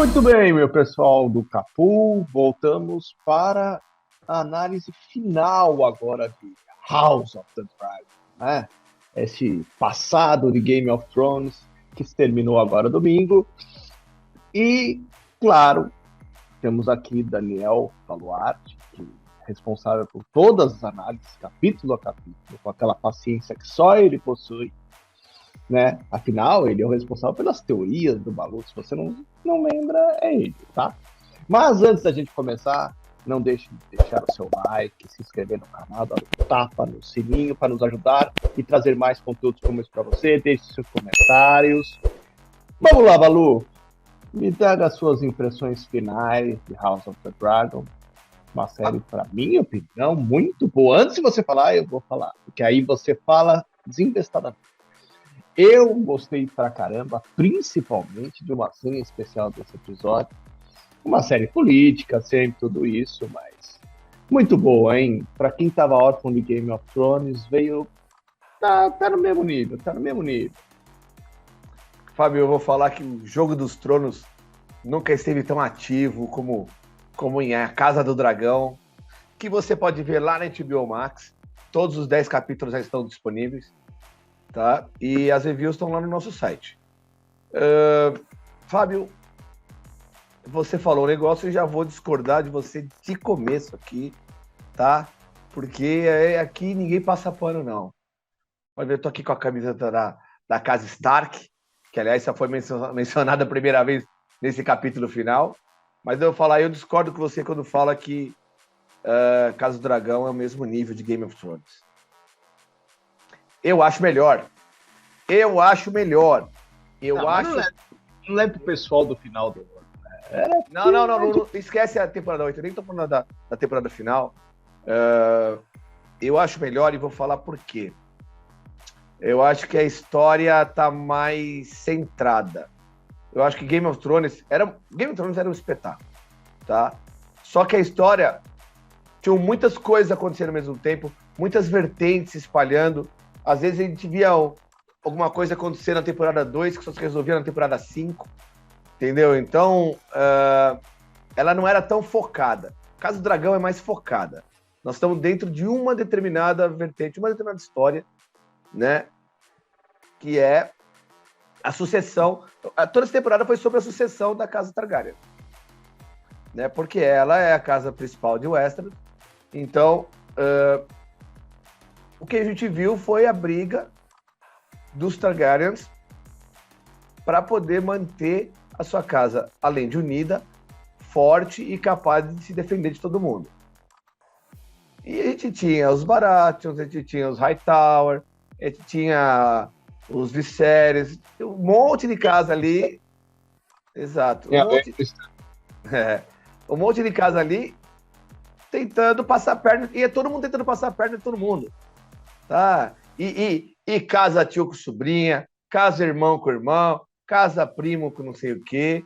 Muito bem, meu pessoal do Capu, voltamos para a análise final agora de House of the Dragon, né? Esse passado de Game of Thrones que se terminou agora domingo. E, claro, temos aqui Daniel Baluarte, que é responsável por todas as análises, capítulo a capítulo, com aquela paciência que só ele possui, né? Afinal, ele é o responsável pelas teorias do Balu. Se você não lembra, é ele, tá? Mas antes da gente começar, não deixe de deixar o seu like, se inscrever no canal, dar um tapa no sininho para nos ajudar e trazer mais conteúdos como esse para você. Deixe seus comentários. Vamos lá, Balu. Me traga as suas impressões finais de House of the Dragon. Uma série, para minha opinião, muito boa. Antes de você falar, eu vou falar, porque aí você fala desinvestadamente. Eu gostei pra caramba, principalmente de uma cena especial desse episódio. Uma série política, sempre tudo isso, mas muito boa, hein? Pra quem tava órfão de Game of Thrones, veio. Tá no mesmo nível, tá no mesmo nível. Fábio, eu vou falar que o Jogo dos Tronos nunca esteve tão ativo como em A Casa do Dragão, que você pode ver lá na HBO Max. Todos os 10 capítulos já estão disponíveis, tá? E as reviews estão lá no nosso site. Fábio, você falou um negócio e já vou discordar de você de começo aqui, tá? Porque aqui ninguém passa pano, não. Pode ver, eu tô aqui com a camiseta da Casa Stark, que aliás só foi mencionada a primeira vez nesse capítulo final. Mas eu vou falar, eu discordo com você quando fala que Casa do Dragão é o mesmo nível de Game of Thrones. Eu acho melhor. Não leve pro pessoal do final do. Não, esquece a temporada 8, eu nem tô falando da temporada final. Eu acho melhor e vou falar por quê. Eu acho que a história tá mais centrada. Eu acho que Game of Thrones era um espetáculo, tá? Só que a história tinha muitas coisas acontecendo ao mesmo tempo, muitas vertentes se espalhando. Às vezes a gente via alguma coisa acontecer na temporada 2 que só se resolvia na temporada 5, entendeu? Então, ela não era tão focada. Casa do Dragão é mais focada. Nós estamos dentro de uma determinada vertente, uma determinada história, né? Que é a sucessão. Toda essa temporada foi sobre a sucessão da Casa Targaryen, né? Porque ela é a casa principal de Westeros. Então, o que a gente viu foi a briga dos Targaryens para poder manter a sua casa, além de unida, forte e capaz de se defender de todo mundo. E a gente tinha os Baratheons, a gente tinha os Hightower, a gente tinha os Viserys, um monte de casa ali. Exato. Um monte de casa ali tentando passar a perna, e é todo mundo tentando passar a perna de todo mundo. Tá? E casa tio com sobrinha, casa irmão com irmão, casa primo com não sei o quê,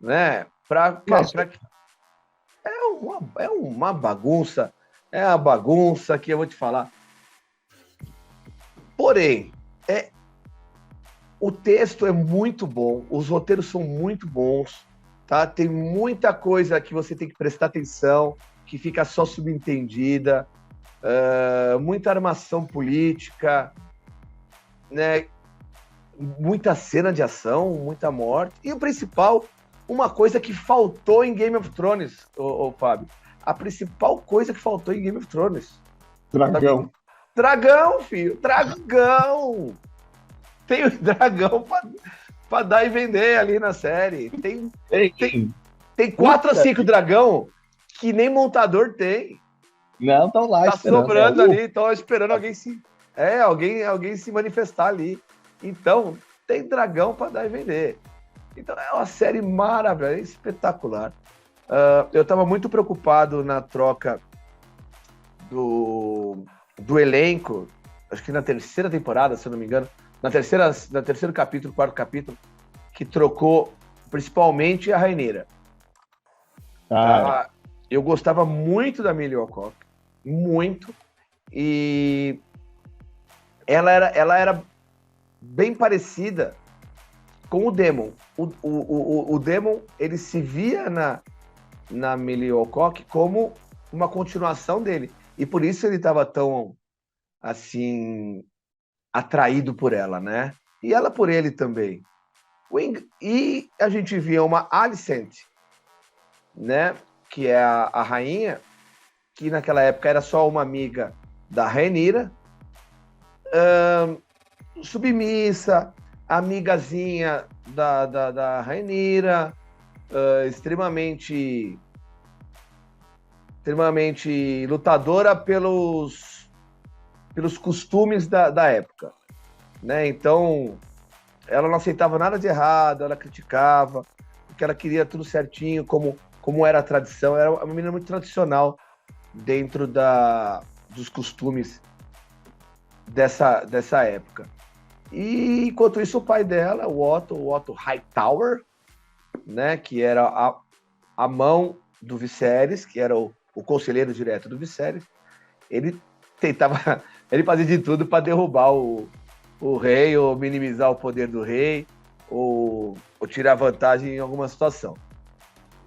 né? É uma bagunça. É uma bagunça que eu vou te falar. Porém, o texto é muito bom, os roteiros são muito bons, tá? Tem muita coisa que você tem que prestar atenção, que fica só subentendida, muita armação política, né? Muita cena de ação, muita morte. E o principal, uma coisa que faltou em Game of Thrones, ô Fábio. A principal coisa que faltou em Game of Thrones. Dragão. Dragão, filho. Dragão. Tem o dragão pra dar e vender ali na série. Tem 4 ou 5 dragão que nem montador tem. Não, estão lá tá sobrando ali, estão esperando alguém se manifestar ali. Então, tem dragão para dar e vender. Então, é uma série maravilhosa, espetacular. Eu estava muito preocupado na troca do elenco, acho que na terceira temporada, se eu não me engano, no terceiro capítulo, quarto capítulo, que trocou principalmente a Rhaenyra. Eu gostava muito da Millie Alcock, muito, e ela era bem parecida com o Demon. O Demon, ele se via na Millie Alcock como uma continuação dele. E por isso ele estava tão, assim, atraído por ela, né? E ela por ele também. E a gente via uma Alicent, né? Que é a rainha, que naquela época era só uma amiga da Rhaenyra, submissa, amigazinha da Rhaenyra, extremamente lutadora pelos costumes da época, né? Então, ela não aceitava nada de errado, ela criticava, porque ela queria tudo certinho, como era a tradição. Era uma menina muito tradicional dentro dos costumes dessa época. E, enquanto isso, o pai dela, o Otto Hightower, né, que era a mão do Viserys, que era o conselheiro direto do Viserys, ele fazia de tudo para derrubar o rei, ou minimizar o poder do rei, ou tirar vantagem em alguma situação.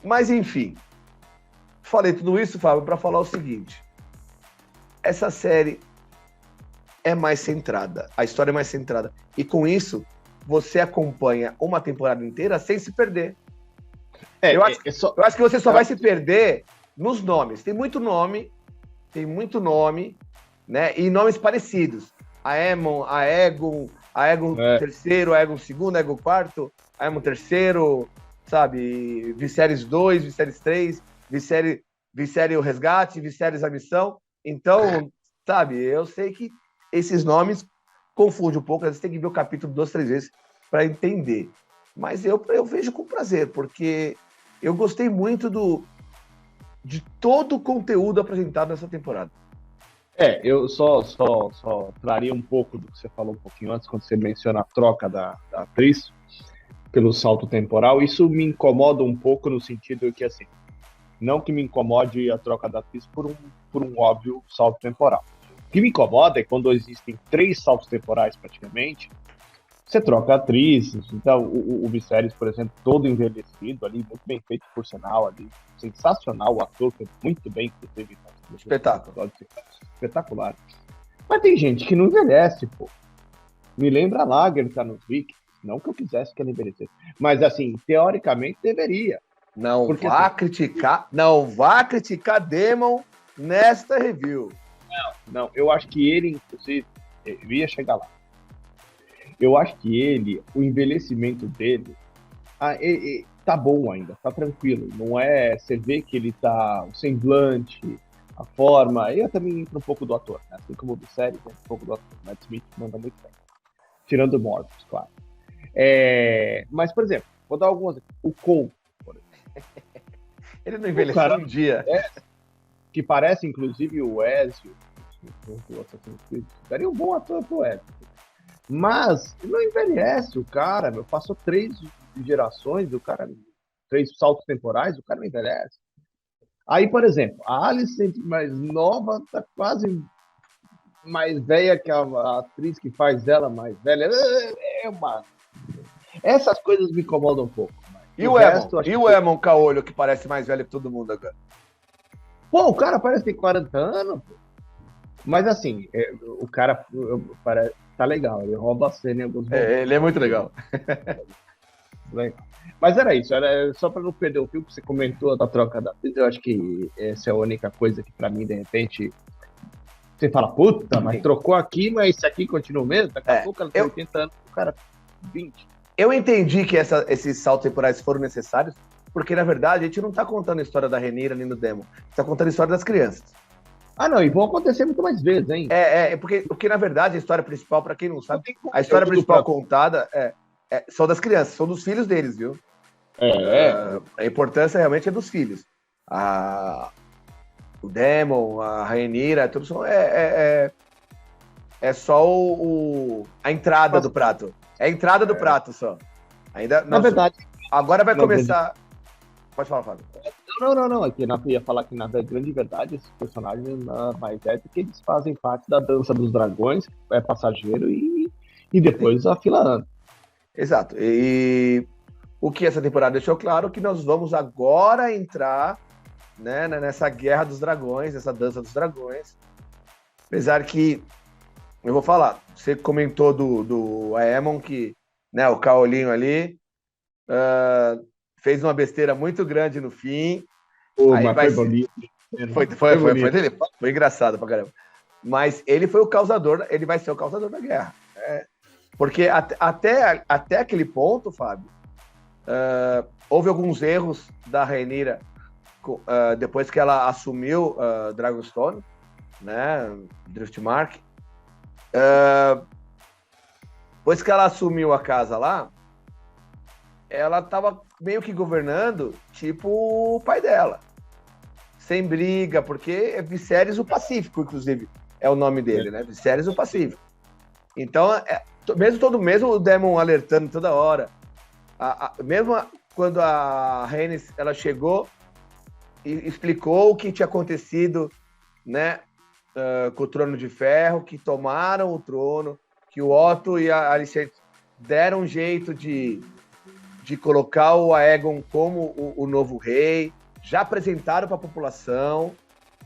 Mas, enfim, falei tudo isso, Fábio, para falar o seguinte: essa série é mais centrada, a história é mais centrada, e com isso você acompanha uma temporada inteira sem se perder. Eu acho que você só vai se perder nos nomes. Tem muito nome, né? E nomes parecidos. A Aemon, a Aegon terceiro, a Aegon segundo, a Aegon quarto, a Aemon terceiro, sabe? Viserys 2, Viserys 3, Viserys o resgate, Viserys a missão. Então, sabe, eu sei que esses nomes confundem um pouco, às vezes tem que ver o capítulo 2, 3 vezes para entender. Mas eu vejo com prazer, porque eu gostei muito de todo o conteúdo apresentado nessa temporada. Eu só traria um pouco do que você falou um pouquinho antes, quando você menciona a troca da atriz pelo salto temporal. Isso me incomoda um pouco no sentido que, assim, não que me incomode a troca da atriz por um óbvio salto temporal. O que me incomoda é quando existem 3 saltos temporais, praticamente, você troca a atriz. Então, o Viserys, por exemplo, todo envelhecido ali, muito bem feito, por sinal, ali, sensacional, o ator foi muito bem, inclusive. Espetáculo. Espetacular. Mas tem gente que não envelhece, pô. Me lembra a Lagertha nos Vikings. Não que eu quisesse que ela envelhecesse. Mas, assim, teoricamente deveria. Não vá criticar Demon nesta review. Não, eu acho que ele, inclusive, eu ia chegar lá. Eu acho que o envelhecimento dele, tá bom ainda, tá tranquilo. Não é, você vê que ele tá, o semblante, a forma, eu também entro um pouco do ator, né? Assim como do série, um pouco do ator. Matt Smith manda muito bem. Tirando o Morbius, claro. Mas, por exemplo, vou dar algumas. O Cole, por exemplo. Ele não envelheceu um dia. Que parece, inclusive, o Ezio. Daria um bom ator pro Ezio. Mas não envelhece o cara, meu. Passou 3 gerações, o cara, 3 saltos temporais, o cara não envelhece. Aí, por exemplo, a Alicent mais nova tá quase mais velha que a atriz que faz ela mais velha. Essas coisas me incomodam um pouco. E o Aemon Caolho, que parece mais velho que todo mundo agora? Pô, o cara parece ter 40 anos, pô. Mas assim, o cara tá legal, ele rouba a cena em alguns momentos. Ele é muito legal. Legal. Mas era isso, era só para não perder o fio que você comentou da troca da atriz. Eu acho que essa é a única coisa que para mim, de repente, você fala, puta, mas trocou aqui, mas esse aqui continua mesmo? Daqui a pouco ela tem 80 anos, o cara 20. Eu entendi que esses saltos temporais foram necessários, porque na verdade a gente não tá contando a história da Rhaenyra nem do Daemon, a gente tá contando a história das crianças. Ah, não, e vão acontecer muito mais vezes, hein? Porque na verdade a história principal, para quem não sabe, a história principal contada são das crianças, são dos filhos deles, viu? A importância realmente é dos filhos. O Daemon, a Rhaenyra, tudo é só a entrada do prato. É a entrada do prato só. Ainda, na verdade. Agora vai começar. Pode falar, Fábio. Não. Aqui eu ia falar que na grande verdade esses personagens mais velhos, porque eles fazem parte da dança dos dragões, é passageiro e depois a fila anda. Exato. E o que essa temporada deixou claro que nós vamos agora entrar, né, nessa guerra dos dragões, nessa dança dos dragões. Apesar que, eu vou falar, você comentou do Aemon, que, né, o Caolinho ali, fez uma besteira muito grande no fim. Mas foi bonito. Foi engraçado pra caramba. Mas ele foi o causador, ele vai ser o causador da guerra. Porque até aquele ponto, Fábio, houve alguns erros da Rhaenyra depois que ela assumiu Dragonstone, né, Driftmark. Depois que ela assumiu a casa lá, ela estava meio que governando tipo o pai dela. Sem briga, porque é Viserys o Pacífico, inclusive, é o nome dele, né? Viserys o Pacífico. Então, mesmo o Daemon alertando toda hora, mesmo quando a Rhaenys ela chegou e explicou o que tinha acontecido, né, com o Trono de Ferro, que tomaram o trono, que o Otto e a Alicent deram um jeito de colocar o Aegon como o novo rei, já apresentaram para a população,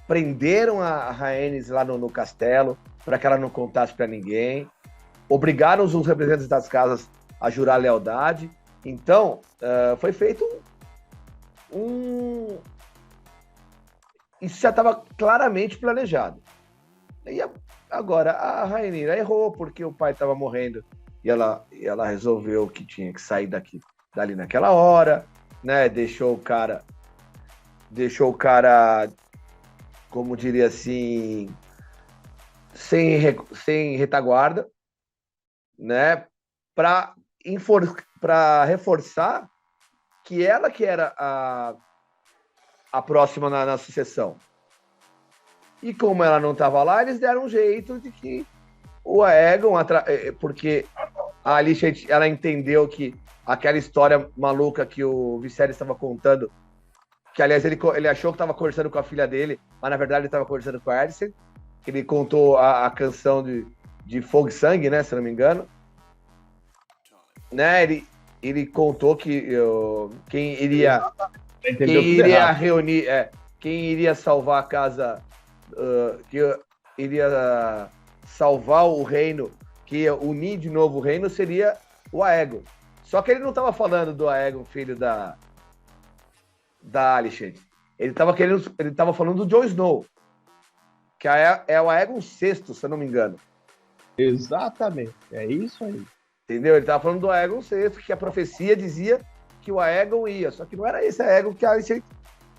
prenderam a Rhaenys lá no castelo para que ela não contasse para ninguém, obrigaram os representantes das casas a jurar lealdade. Então, foi feito isso já estava claramente planejado. E agora, a Rhaenyra errou porque o pai estava morrendo e ela resolveu que tinha que sair dali naquela hora, né? Deixou o cara, como diria assim, sem retaguarda, né? Para reforçar que ela que era a próxima na sucessão. E como ela não estava lá, eles deram um jeito de que o Aegon, porque a Alicent, ela entendeu que aquela história maluca que o Viserys estava contando, que aliás ele achou que estava conversando com a filha dele, mas na verdade ele estava conversando com a Alicent, que ele contou a canção de Fogo e Sangue, né, se não me engano, né, ele contou que quem iria reunir, quem iria salvar a casa, que iria salvar o reino, que ia unir de novo o reino, seria o Aegon. Só que ele não estava falando do Aegon, filho da Alicent. Ele estava falando do Jon Snow, que é o Aegon VI, se eu não me engano. Exatamente, é isso aí. Entendeu? Ele estava falando do Aegon VI, que a profecia dizia que o Aegon ia, só que não era esse Aegon que a Alicent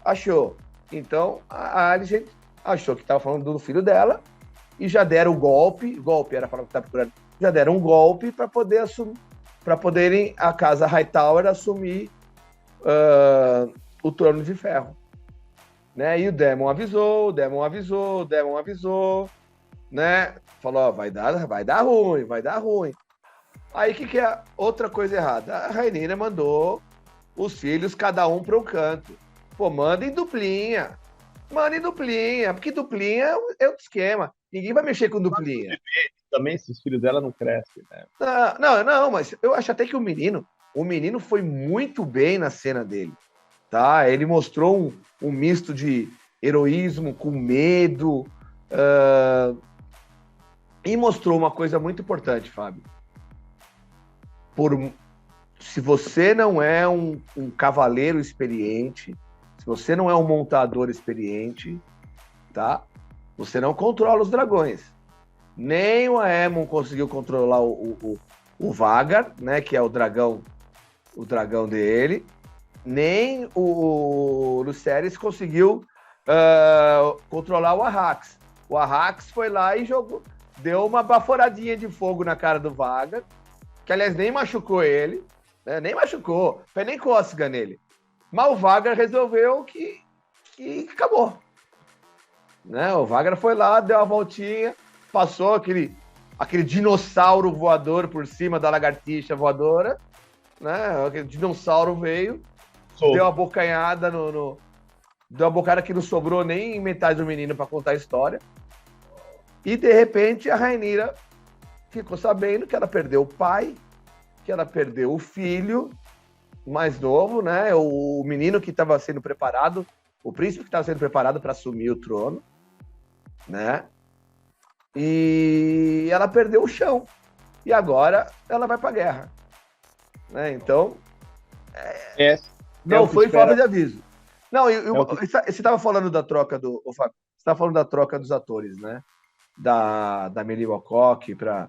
achou. Então, a Alicent achou que estava falando do filho dela e já deram o golpe era a palavra que estava procurando, já deram um golpe para poder assumir, para poderem a casa Hightower assumir o Trono de Ferro, né? E o Daemon avisou, né? Falou, vai dar ruim. Aí o que é outra coisa errada? A Rhaenyra mandou os filhos cada um para um canto. Pô, manda em duplinha, porque duplinha é outro esquema. Ninguém vai mexer com duplinha. Também esses filhos dela não crescem, né? Não, mas eu acho até que o menino foi muito bem na cena dele, tá? Ele mostrou um misto de heroísmo com medo, e mostrou uma coisa muito importante, Fábio. Se você não é um cavaleiro experiente, se você não é um montador experiente, tá? Você não controla os dragões. Nem o Aemon conseguiu controlar o Vhagar, né? Que é o dragão dele. Nem o Lucerys conseguiu controlar o Arrax. O Arrax foi lá e deu uma baforadinha de fogo na cara do Vhagar, que aliás nem machucou ele, né? Nem machucou, foi nem cócega nele. Mas o Vhagar resolveu que acabou. Né? O Vhagar foi lá, deu uma voltinha, passou aquele dinossauro voador por cima da lagartixa voadora, né? Aquele dinossauro veio, deu uma bocanhada deu uma bocada que não sobrou nem metade do menino para contar a história. E de repente a Rhaenyra ficou sabendo que ela perdeu o pai, que ela perdeu o filho mais novo, né? O menino que estava sendo preparado, o príncipe que estava sendo preparado para assumir o trono, né? E ela perdeu o chão. E agora ela vai para a guerra, né? Então, não foi falta de aviso. Não, você estava falando da troca do... Fábio, você estava falando da troca dos atores, né? Da Millie Alcock para...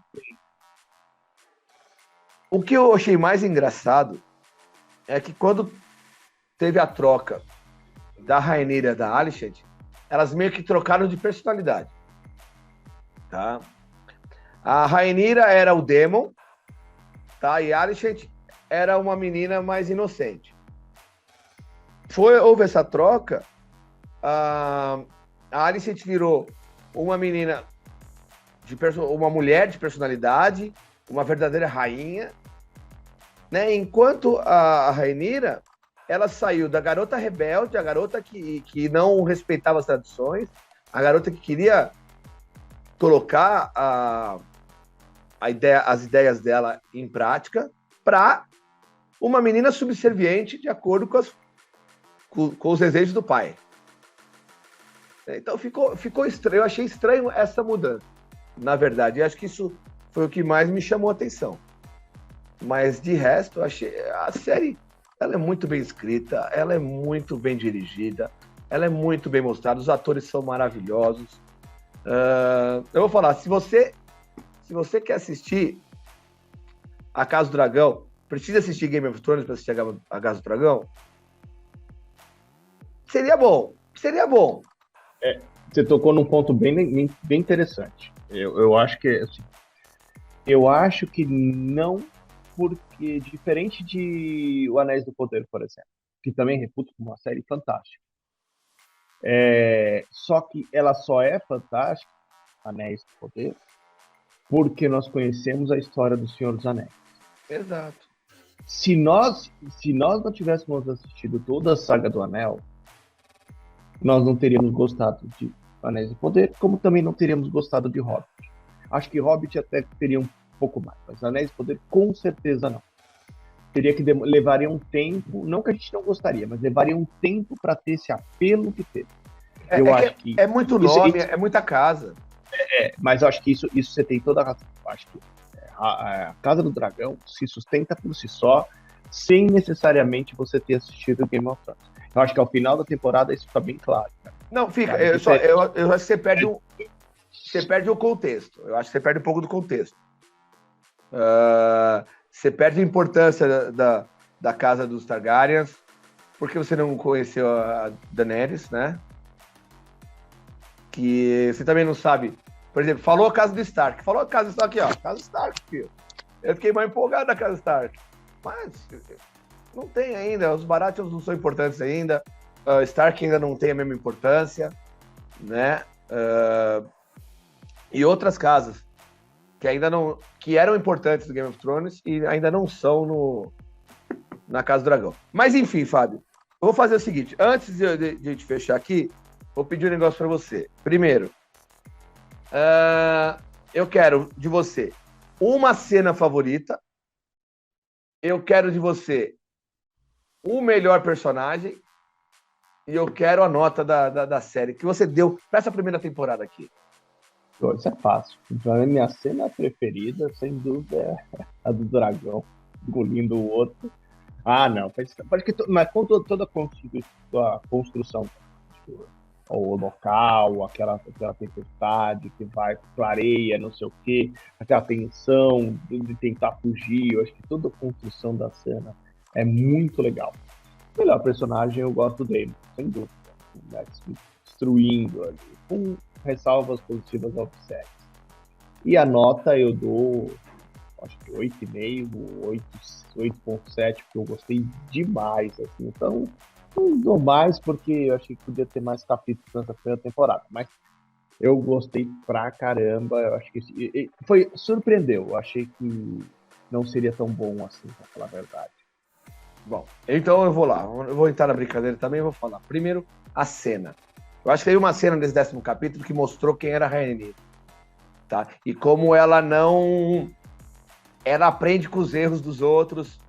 O que eu achei mais engraçado é que quando teve a troca da Rhaenyra e da Alicent, elas meio que trocaram de personalidade. Tá? A Rhaenyra era o Daemon, tá? E a Alicent era uma menina mais inocente. Houve essa troca, a Alicent virou uma menina, uma mulher de personalidade, uma verdadeira rainha, né? Enquanto a Rhaenyra, ela saiu da garota rebelde, a garota que não respeitava as tradições, a garota que queria colocar as ideias dela em prática, para uma menina subserviente de acordo com os desejos do pai. Então ficou estranho, eu achei estranho essa mudança, na verdade. Eu acho que isso foi o que mais me chamou a atenção. Mas de resto, eu achei a série, ela é muito bem escrita, ela é muito bem dirigida, ela é muito bem mostrada, os atores são maravilhosos. Eu vou falar, se você quer assistir A Casa do Dragão, precisa assistir Game of Thrones para assistir A Casa do Dragão? Seria bom. Você tocou num ponto bem interessante. Eu acho que assim, eu acho que não, porque diferente de O Anéis do Poder, por exemplo, que também reputo como uma série fantástica. Só que ela só é fantástica, Anéis do Poder, porque nós conhecemos a história do Senhor dos Anéis. Exato. Se nós não tivéssemos assistido toda a saga do Anel, nós não teríamos gostado de Anéis do Poder, como também não teríamos gostado de Hobbit. Acho que Hobbit até teria um pouco mais, mas Anéis do Poder com certeza não. Levaria um tempo, não que a gente não gostaria, mas levaria um tempo para ter esse apelo que teve. É muito nome, é muita casa. Mas eu acho que isso você tem toda a razão. Acho que a Casa do Dragão se sustenta por si só, sem necessariamente você ter assistido Game of Thrones. Eu acho que ao final da temporada isso fica bem claro. Cara. Não, fica. Eu acho que você perde o contexto. Eu acho que você perde um pouco do contexto. Você perde a importância da Casa dos Targaryens, porque você não conheceu a Daenerys, né? Que você também não sabe. Por exemplo, falou a Casa do Stark. Falou a Casa do Stark aqui, ó. Casa do Stark, filho. Eu fiquei mais empolgado da Casa do Stark. Mas não tem ainda. Os Baratheons não são importantes ainda. Stark ainda não tem a mesma importância, né? E outras casas que eram importantes do Game of Thrones e ainda não são na Casa do Dragão. Mas enfim, Fábio, eu vou fazer o seguinte, antes de a gente fechar aqui, vou pedir um negócio para você. Primeiro, eu quero de você uma cena favorita, eu quero de você o melhor personagem e eu quero a nota da série que você deu para essa primeira temporada aqui. Isso é fácil. Então, a minha cena preferida, sem dúvida, é a do dragão engolindo o outro. Ah, não. Mas com toda a construção, o local, aquela tempestade que vai, clareia, não sei o quê, aquela tensão de tentar fugir. Eu acho que toda a construção da cena é muito legal. O melhor personagem eu gosto do Daemon, sem dúvida. Destruindo ali, com ressalvas positivas ao Obsec. E a nota eu dou, acho que 8,5, 8,7, porque eu gostei demais. Assim. Então, não dou mais porque eu achei que podia ter mais capítulos nessa primeira temporada. Mas eu gostei pra caramba. Eu acho que surpreendeu. Eu achei que não seria tão bom assim, pra falar a verdade. Bom, então eu vou lá. Eu vou entrar na brincadeira também e vou falar. Primeiro, a cena. Eu acho que teve uma cena nesse 10º capítulo que mostrou quem era a Rhaenyra, tá? E como ela não ela aprende com os erros dos outros,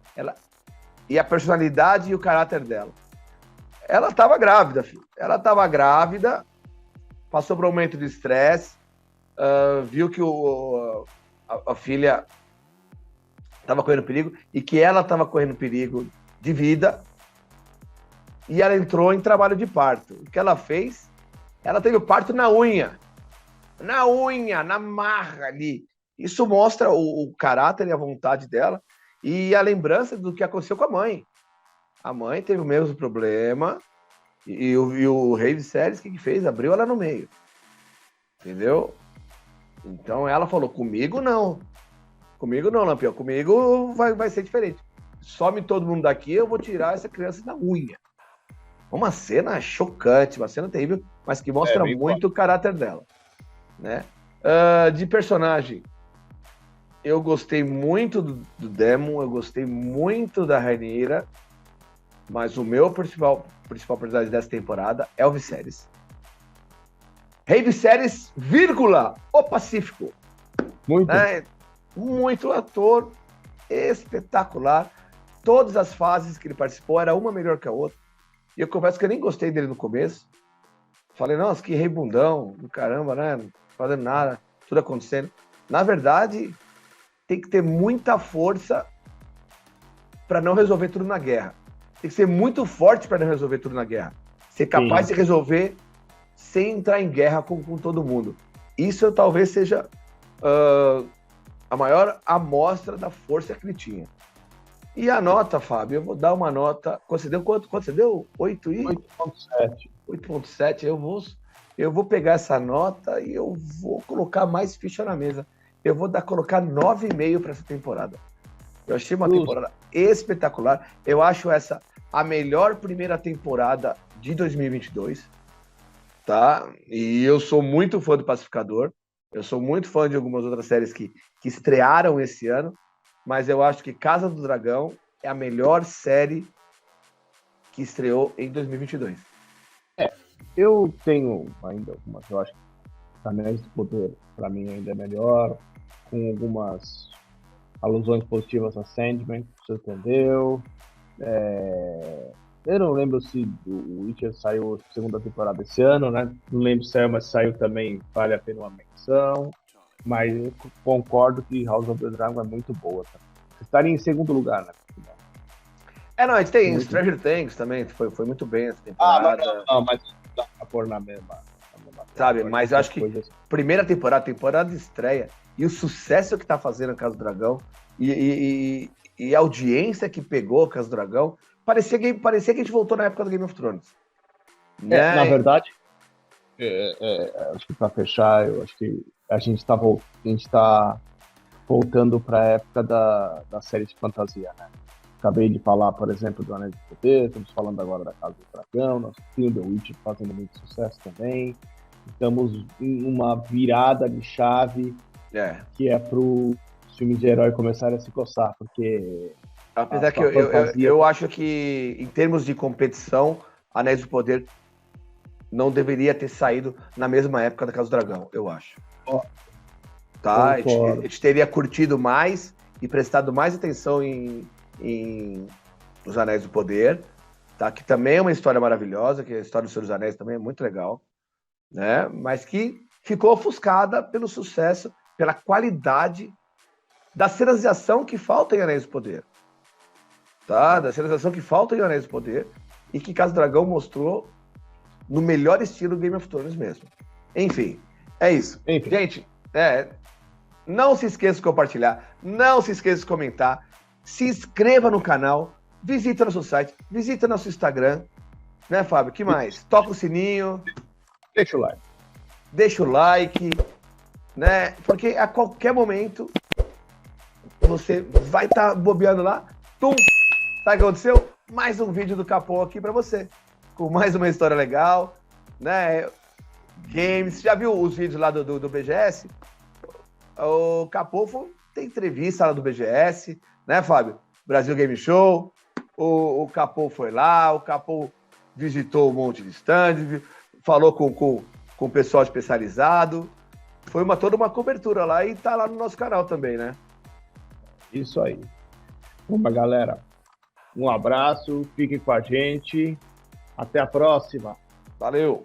e a personalidade e o caráter dela. Ela estava grávida, filho. Ela estava grávida, passou por um momento de estresse, viu que a filha estava correndo perigo e que ela estava correndo perigo de vida, e ela entrou em trabalho de parto. O que ela fez? Ela teve o parto na unha, na marra ali. Isso mostra o caráter e a vontade dela e a lembrança do que aconteceu com a mãe. A mãe teve o mesmo problema e o Rei Viserys, o que fez? Abriu ela no meio. Entendeu? Então ela falou, comigo não. Comigo não, Lampião. Comigo vai ser diferente. Some todo mundo daqui, eu vou tirar essa criança na unha. Uma cena chocante, uma cena terrível, mas que mostra muito o caráter dela. Né? De personagem, eu gostei muito do Daemon, eu gostei muito da Rhaenyra, mas o meu principal personagem dessa temporada é o Viserys. Rei Viserys, vírgula, o Pacífico. Muito. Né? Muito ator, espetacular. Todas as fases que ele participou, era uma melhor que a outra. E eu confesso que eu nem gostei dele no começo. Falei, nossa, que rei bundão, do caramba, né? Não fazendo nada, tudo acontecendo. Na verdade, tem que ter muita força para não resolver tudo na guerra. Tem que ser muito forte para não resolver tudo na guerra. Ser capaz de resolver sem entrar em guerra com todo mundo. Isso talvez seja a maior amostra da força que ele tinha. E a nota, Fábio, eu vou dar uma nota. Você deu quanto? Quanto você deu? 8,7. 8,7. Eu vou pegar essa nota e eu vou colocar mais ficha na mesa. Eu vou colocar 9,5 para essa temporada. Eu achei uma temporada espetacular. Eu acho essa a melhor primeira temporada de 2022. Tá? E eu sou muito fã do Pacificador. Eu sou muito fã de algumas outras séries que estrearam esse ano. Mas eu acho que Casa do Dragão é a melhor série que estreou em 2022. Eu tenho ainda algumas, eu acho que Anéis do Poder, para mim, ainda é melhor, com algumas alusões positivas a Sandman, você entendeu? Eu não lembro se o Witcher saiu a segunda temporada esse ano, né? Não lembro se saiu, mas saiu também, vale a pena uma menção. Mas eu concordo que House of the Dragon é muito boa. Tá? Estaria em segundo lugar, né? Não, a gente tem muito Stranger Things também, foi muito bem essa temporada. Não, mas dá pra pôr na mesma sabe, mas eu acho que primeira temporada de estreia, e o sucesso que tá fazendo a Casa do Dragão, e a audiência que pegou a Casa do Dragão, parecia que a gente voltou na época do Game of Thrones. Né? Na verdade, acho que para fechar, eu acho que a gente está voltando para a época da série de fantasia, né? Acabei de falar, por exemplo, do Anéis do Poder, estamos falando agora da Casa do Dragão, nosso filme The Witcher fazendo muito sucesso também. Estamos em uma virada de chave que é para os filmes de herói começarem a se coçar, porque... Apesar que eu acho que, em termos de competição, Anéis do Poder não deveria ter saído na mesma época da Casa do Dragão, eu acho. Tá? A gente teria curtido mais e prestado mais atenção em Os Anéis do Poder, tá? Que também é uma história maravilhosa, que a história dos Senhor dos Anéis também é muito legal, né? Mas que ficou ofuscada pelo sucesso, pela qualidade das cenas de ação que faltam em Anéis do Poder. Tá? Das cenas de ação que faltam em Anéis do Poder e que Casa do Dragão mostrou no melhor estilo Game of Thrones mesmo. Enfim, é isso. Gente, não se esqueça de compartilhar, não se esqueça de comentar, se inscreva no canal, visita nosso site, visita nosso Instagram, né, Fábio? Que mais? Toca o sininho. Deixa o like. Deixa o like, né? Porque a qualquer momento você vai estar bobeando lá, tum! Sabe o que aconteceu? Mais um vídeo do Capô aqui pra você, com mais uma história legal, né? Games, já viu os vídeos lá do BGS? O Capô tem entrevista lá do BGS, né, Fábio? Brasil Game Show, o Capô foi lá, o Capô visitou um monte de stand, falou com o pessoal especializado, foi toda uma cobertura lá e tá lá no nosso canal também, né? Isso aí. Uma galera, um abraço, fique com a gente. Até a próxima. Valeu!